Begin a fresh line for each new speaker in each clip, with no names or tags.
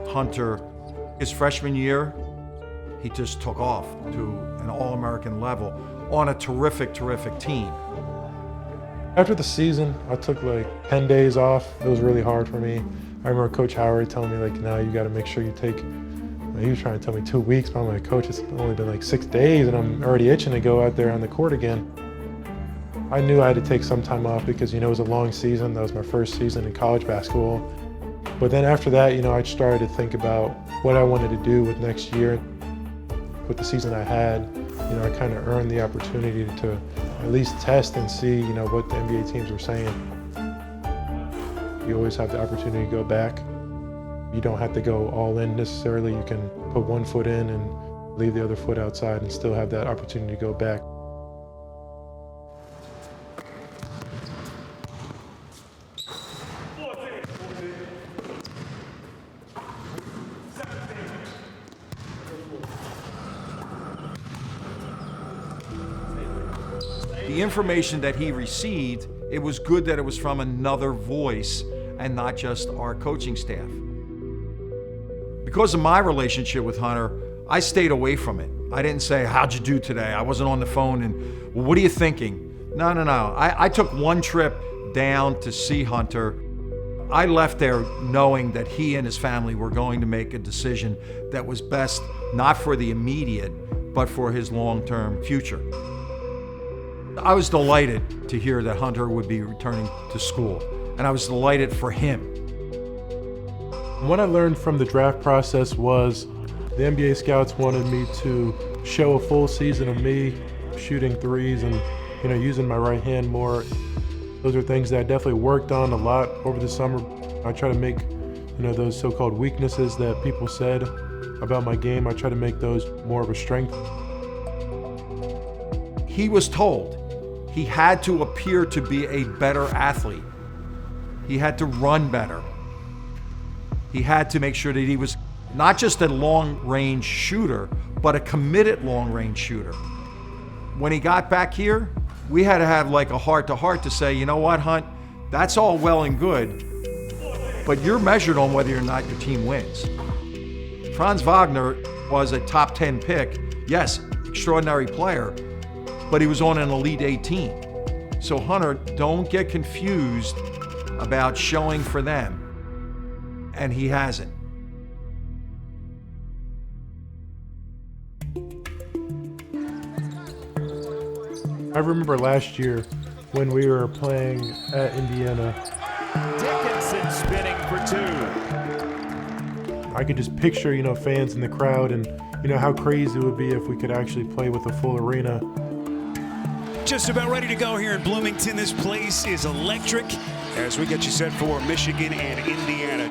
Hunter, his freshman year, he just took off to an All-American level on a terrific, terrific team.
After the season, I took like 10 days off. It was really hard for me. I remember Coach Howard telling me, like, now you got to make sure you take, he was trying to tell me 2 weeks, but I'm like, Coach, it's only been like 6 days and I'm already itching to go out there on the court again. I knew I had to take some time off because, it was a long season. That was my first season in college basketball. But then after that, I started to think about what I wanted to do with next year. With the season I had, I kind of earned the opportunity to at least test and see, what the NBA teams were saying. You always have the opportunity to go back. You don't have to go all in necessarily. You can put one foot in and leave the other foot outside and still have that opportunity to go back.
The information that he received, it was good that it was from another voice and not just our coaching staff. Because of my relationship with Hunter, I stayed away from it. I didn't say, how'd you do today? I wasn't on the phone and, well, what are you thinking? No. I took one trip down to see Hunter. I left there knowing that he and his family were going to make a decision that was best, not for the immediate, but for his long-term future. I was delighted to hear that Hunter would be returning to school, and I was delighted for him.
What I learned from the draft process was the NBA scouts wanted me to show a full season of me shooting threes and using my right hand more. Those are things that I definitely worked on a lot over the summer. I try to make those so-called weaknesses that people said about my game, I try to make those more of a strength.
He was told he had to appear to be a better athlete. He had to run better. He had to make sure that he was not just a long-range shooter, but a committed long-range shooter. When he got back here, we had to have like a heart-to-heart to say, you know what, Hunt, that's all well and good, but you're measured on whether or not your team wins. Franz Wagner was a top 10 pick. Yes, extraordinary player, but he was on an Elite 18. So Hunter, don't get confused about showing for them. And he hasn't.
I remember last year when we were playing at Indiana.
Dickinson spinning for two.
I could just picture, fans in the crowd and, how crazy it would be if we could actually play with a full arena.
Just about ready to go here in Bloomington. This place is electric as we get you set for Michigan and Indiana.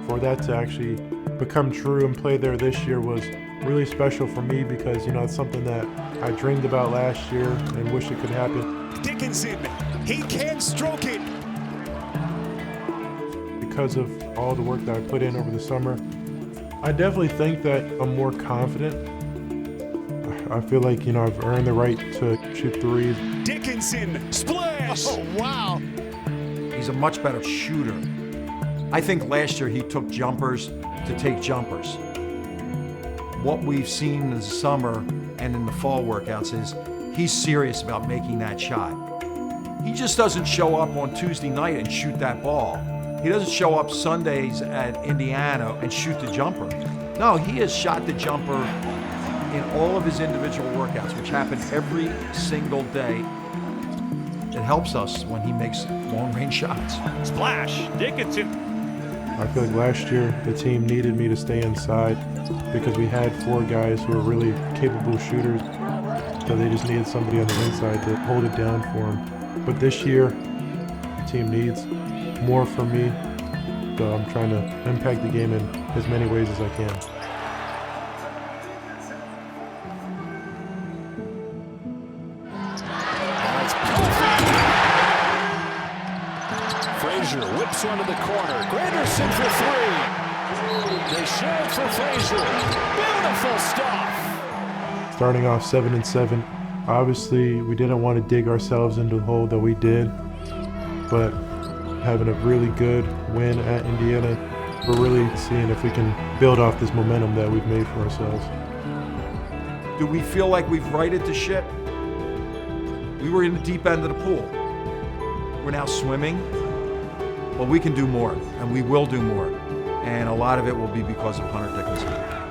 For that to actually become true and play there this year was really special for me because, it's something that I dreamed about last year and wish it could happen.
Dickinson, he can stroke it.
Because of all the work that I put in over the summer, I definitely think that I'm more confident. I feel like, I've earned the right to shoot threes.
Dickinson, splash!
Oh, wow.
He's a much better shooter. I think last year he took jumpers to take jumpers. What we've seen in the summer and in the fall workouts is he's serious about making that shot. He just doesn't show up on Tuesday night and shoot that ball. He doesn't show up Sundays at Indiana and shoot the jumper. No, he has shot the jumper in all of his individual workouts, which happen every single day. It helps us when he makes long-range shots.
Splash, Dickinson.
I feel like last year the team needed me to stay inside because we had 4 guys who were really capable shooters, so they just needed somebody on the inside to hold it down for them. But this year, the team needs more from me, so I'm trying to impact the game in as many ways as I can.
Frazier whips one to the corner. Granderson for three. They shoot for Frazier. Beautiful stuff.
Starting off 7-7, obviously we didn't want to dig ourselves into the hole that we did, but having a really good win at Indiana We're really seeing if we can build off this momentum that we've made for ourselves.
Do we feel like we've righted the ship? We were in the deep end of the pool. We're now swimming. Well, we can do more, and we will do more. And a lot of it will be because of Hunter Dickinson.